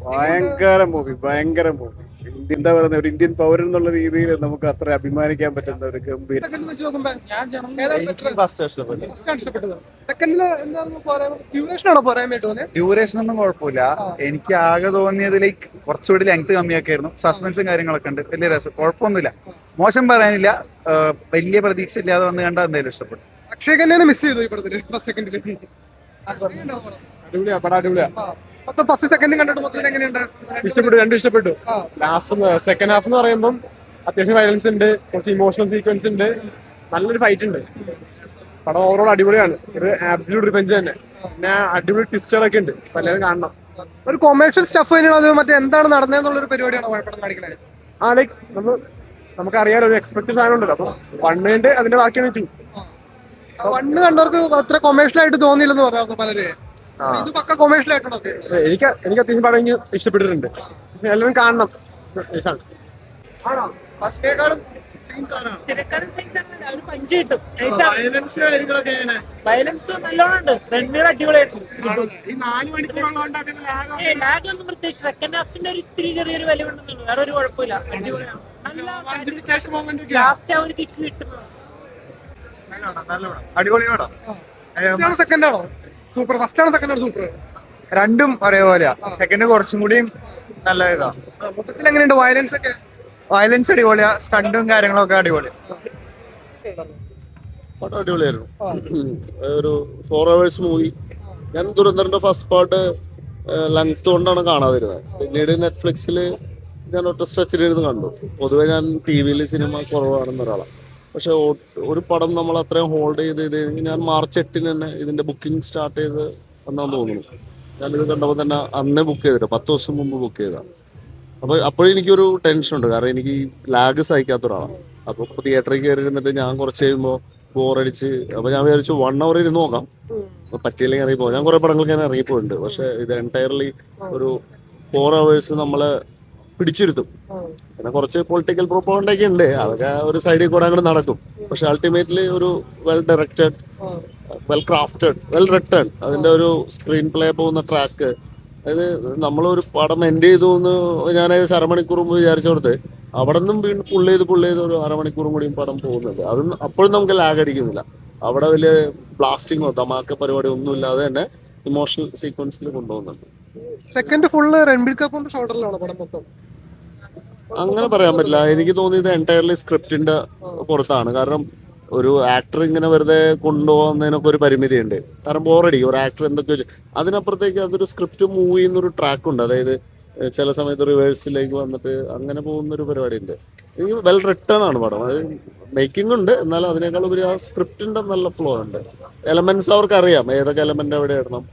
ഭയങ്കര മൂവി, ഭയങ്കര മൂവി. എന്താ പറയുന്നത്, ഒരു ഇന്ത്യൻ പൗരൻ എന്നുള്ള രീതിയിൽ നമുക്ക് അത്ര അഭിമാനിക്കാൻ പറ്റുന്ന ഒരു ഗംഭീര. ഡ്യൂറേഷൻ ഒന്നും കുഴപ്പമില്ല. എനിക്ക് ആകെ തോന്നിയത് ലൈക്ക് കുറച്ചുകൂടി ലെങ്ത് കമ്മിയൊക്കെ ആയിരുന്നു. സസ്പെൻസും കാര്യങ്ങളൊക്കെ ഉണ്ട്. വലിയ രസം, കുഴപ്പമൊന്നുമില്ല. മോശം പറയാനില്ല. വലിയ പ്രതീക്ഷ ഇല്ലാതെ വന്ന് കണ്ടാൽ എന്തായാലും ഇഷ്ടപ്പെട്ടു. അക്ഷയ് ഖന്നനെ മിസ് ചെയ്തു ഈ പടത്തില് ഫസ്റ്റ് സെക്കൻഡില്. അടിപൊളിയാ, പടം അടിപൊളിയാ. ഫസ്റ്റ് സെക്കൻഡ് കണ്ടിട്ട് മൊത്തത്തിൽ എങ്ങനെയുണ്ട്? ഇഷ്ടപ്പെട്ടു, രണ്ടും ഇഷ്ടപ്പെട്ടു. ലാസ്റ്റ് സെക്കൻഡ് ഹാഫ് എന്ന് പറയുമ്പോൾ അത്യാവശ്യം വയലൻസ് ഉണ്ട്, കുറച്ച് ഇമോഷണൽ സീക്വൻസ് ഉണ്ട്, നല്ലൊരു ഫൈറ്റ് ഉണ്ട്. പടം ഓവറോൾ അടിപൊളിയാണ്. ഒരു ആബ്സല്യൂട്ട് റിവെഞ്ച് തന്നെ. പിന്നെ അടിപൊളി ട്വിസ്റ്റുകളൊക്കെ ഉണ്ട്, പലരും കാണണം. ഒരു കൊമേഴ്ഷ്യൽ സ്റ്റഫ് തന്നെയാണ് അത്? മറ്റേ എന്താണ് നടന്നതെന്നുള്ളൊരു പരിപാടിയാണ് പടം കാണിക്കുന്നത്. ആ ലൈക്ക് നമുക്കറിയാലോ, ഒരു എക്സ്പെക്ടഡ് സാധനം ഉണ്ടല്ലോ. അപ്പൊ വണ്ണിന്റെ അതിന്റെ ബാക്കിയാണ് ടു. വണ്ണ് കണ്ടവർക്ക് അത്ര കൊമേഴ്ഷ്യൽ ആയിട്ട് തോന്നിയില്ലെന്ന് പറയാം പലരും. ഇത് പക്ക കൊമേഴ്ഷ്യൽ ആയിട്ടാണ്. എനിക്ക് അത്യാവശ്യം പടം ഇഷ്ടപ്പെട്ടിട്ടുണ്ട്. പക്ഷെ എല്ലാവരും കാണണം. നൈസാണ്. ഫസ്റ്റിനേക്കാളും വയലൻസ് നല്ലോണം ഉണ്ട്. രണ്ടുപേരും അടിപൊളിയായിട്ടുണ്ട്. ലാഗ് ഒന്നും പ്രത്യേകിച്ച് സെക്കൻഡ് ഹാഫിന്റെ ഒരു ഇത്തിരി ചെറിയൊരു വില ഉണ്ടെന്നുള്ളൂ. വേറെ ഒരു കുഴപ്പമില്ല. അടിപൊളിയാണ്. നല്ല ലാസ്റ്റ് ആ ഒരു കിക്ക് കിട്ടുന്നത്. അടിപൊളിയാണോ? സെക്കൻഡ് ആണോ സൂപ്പർ? ഫസ്റ്റ് ആണോ സെക്കൻഡ് ആണോ സൂപ്പർ? രണ്ടും ഒരേപോലെയാ. സെക്കൻഡ് കുറച്ചും കൂടിയും നല്ല ഇതാ. മൊത്തത്തിൽ എങ്ങനെയുണ്ട് വയലൻസ് ഒക്കെ? വയലൻസ് അടിപൊളിയാ, സ്റ്റണ്ടും കാര്യങ്ങളൊക്കെ അടിപൊളിയാ. പടം അടിപൊളിയായിരുന്നു. ഒരു 4 hours മൂവി. ഞാൻ ദുരന്തറിന്റെ ഫസ്റ്റ് പാർട്ട് ലെങ്ത് കൊണ്ടാണ് കാണാതിരുന്നത്. പിന്നീട് നെറ്റ്ഫ്ലിക്സിൽ ഞാൻ ഒറ്റ സ്ട്രെച്ചിലിരുന്ന് കണ്ടു. പൊതുവെ ഞാൻ TV-യിൽ സിനിമ കുറവാണെന്ന ഒരാളാണ്. പക്ഷെ ഒരു പടം നമ്മൾ അത്രയും ഹോൾഡ് ചെയ്ത് ഞാൻ മാർച്ച് 8 തന്നെ ഇതിന്റെ ബുക്കിംഗ് സ്റ്റാർട്ട് ചെയ്ത് എന്നാന്ന് തോന്നുന്നു. ഞാനിത് കണ്ടപ്പോൾ തന്നെ അന്നേ ബുക്ക് ചെയ്തിട്ട് 10 ദിവസം മുമ്പ് ബുക്ക് ചെയ്തതാണ്. അപ്പോഴും എനിക്കൊരു ടെൻഷൻ ഉണ്ട്, കാരണം എനിക്ക് ലാഗ് സഹിക്കാത്ത ഒരാളാണ്. അപ്പോൾ തിയേറ്ററിൽ കയറി ഇരുന്നിട്ട് ഞാൻ കുറച്ച് കഴിയുമ്പോൾ ബോറടിച്ച്, അപ്പോൾ ഞാൻ വിചാരിച്ചു 1 hour ഇരുന്ന് നോക്കാം, പറ്റിയില്ലെങ്കിൽ ഇറങ്ങിപ്പോ. ഞാൻ കുറേ പടങ്ങൾക്ക് ഞാൻ ഇറങ്ങിപ്പോയിട്ടുണ്ട്. പക്ഷെ ഇത് എൻറ്റയർലി ഒരു 4 hours നമ്മളെ പിടിച്ചിരുത്തും. പിന്നെ കുറച്ച് പൊളിറ്റിക്കൽ പ്രൊപ്പഗൻഡൊക്കെ ഉണ്ട്, അതൊക്കെ ഒരു സൈഡിൽ കൂടെ അങ്ങോട്ട് നടക്കും. പക്ഷെ അൾട്ടിമേറ്റ്ലി ഒരു well directed, well crafted, well return, അതിന്റെ ഒരു സ്ക്രീൻ പ്ലേ പോകുന്ന ട്രാക്ക്. അതായത് നമ്മളൊരു പടം എൻഡ് ചെയ്തു എന്ന് ഞാൻ അരമണിക്കൂർ മുമ്പ് വിചാരിച്ചോടത്ത് അവിടെ നിന്നും വീണ്ടും പുള്ള് ചെയ്ത് ഒരു അരമണിക്കൂറും കൂടിയും പടം പോകുന്നുണ്ട്. അതും അപ്പോഴും നമുക്ക് ലാഗ് അടിക്കുന്നില്ല. അവിടെ വലിയ ബ്ലാസ്റ്റിങ്ങോ ധമാക്ക പരിപാടി ഒന്നും ഇല്ലാതെ തന്നെ ഇമോഷണൽ സീക്വൻസിൽ കൊണ്ടുപോകുന്നുണ്ട്. സെക്കൻഡ് ഫുള്ള് രൺബീർ കപൂറിന്റെ ഷോൾഡറിലാണോ പടം മൊത്തം? അങ്ങനെ പറയാൻ പറ്റില്ല. എനിക്ക് തോന്നിയത് എൻറ്റയർലി സ്ക്രിപ്റ്റിന്റെ പുറത്താണ്. കാരണം ഒരു ആക്ടർ ഇങ്ങനെ വെറുതെ കൊണ്ടുപോകുന്നതിനൊക്കെ ഒരു പരിമിതിയുണ്ട്. കാരണം ബോറടി ഒരു ആക്ടർ എന്തൊക്കെയോ അതിനപ്പുറത്തേക്ക് അതൊരു സ്ക്രിപ്റ്റ് മൂവ് ചെയ്യുന്നൊരു ട്രാക്കുണ്ട്. അതായത് ചില സമയത്ത് റിവേഴ്സിലേക്ക് വന്നിട്ട് അങ്ങനെ പോകുന്നൊരു പരിപാടി ഉണ്ട്. എനിക്ക് വെൽ റിട്ടേൺ ആണ് പടം. അത് മേക്കിംഗ് ഉണ്ട്, എന്നാലും അതിനേക്കാൾ ഉപരി ആ സ്ക്രിപ്റ്റിന്റെ നല്ല ഫ്ലോ ഉണ്ട്. എലമെന്റ്സ് അവർക്ക് അറിയാം ഏതൊക്കെ എലമെന്റ് എവിടെ ഇടണം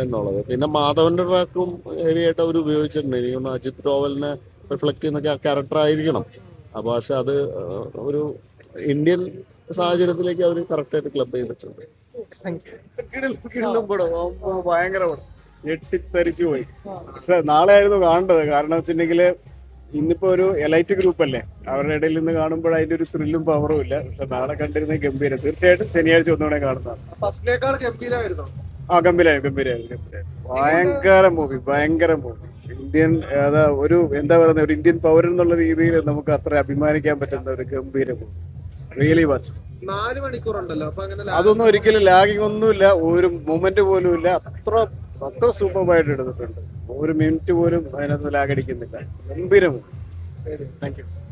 എന്നുള്ളത്. പിന്നെ മാധവന്റെ ട്രാക്കും ഹെവി ആയിട്ട് അവർ ഉപയോഗിച്ചിട്ടുണ്ട്. എനിക്ക് അജിത് ഡോവലിനെ റിഫ്ലക്ട് ചെയ്യുന്നൊക്കെ ആ ക്യാരക്ടർ ആയിരിക്കണം. അപ്പോൾ പക്ഷെ അത് ഒരു ഇന്ത്യൻ സാഹചര്യത്തിലേക്ക് അവർ കറക്റ്റായിട്ട് ക്ലബ് ചെയ്തിട്ടുണ്ട്. ഭയങ്കര പടം, ഞെട്ടിത്തെറിച്ചു പോയി. പക്ഷെ നാളെ ആയിരുന്നു കാണേണ്ടത്. കാരണം വെച്ചിട്ടുണ്ടെങ്കിൽ ഇന്നിപ്പോ ഒരു എലൈറ്റ് ഗ്രൂപ്പ് അല്ലേ, അവരുടെ ഇടയിൽ നിന്ന് കാണുമ്പോൾ അതിന്റെ ഒരു ത്രില്ലും പവറും ഇല്ല. പക്ഷെ നാളെ കണ്ടിരുന്ന ഗംഭീരം. തീർച്ചയായിട്ടും ശനിയാഴ്ച ഒന്നുകൂടെ കാണുന്നതാണ്. ഫസ്റ്റിനേക്കാൾ ഗംഭീരമായിരുന്നു. ഗംഭീരായിരുന്നു. ഭയങ്കര മൂവി, ഭയങ്കര മൂവി. ഇന്ത്യൻ ഒരു എന്താ പറയുന്നത്, ഒരു ഇന്ത്യൻ പൗരൻ എന്നുള്ള രീതിയിൽ നമുക്ക് അത്ര അഭിമാനിക്കാൻ പറ്റുന്ന ഒരു ഗംഭീര മൂവി. Really watch. 4 മണിക്കൂറുണ്ടല്ലോ, അപ്പൊ അങ്ങനെ അതൊന്നും ഒരിക്കലും ലാഗിങ് ഒന്നുമില്ല, ഒരു മൊമെന്റ് പോലും ഇല്ല. അത്ര സൂപ്പർബായിട്ട് എടുത്തിട്ടുണ്ട്. ഒരു മിനിറ്റ് പോലും അതിനകത്ത് ലാഗ് അടിക്കുന്നില്ല. ഗംഭീര മൂവി. Thank you.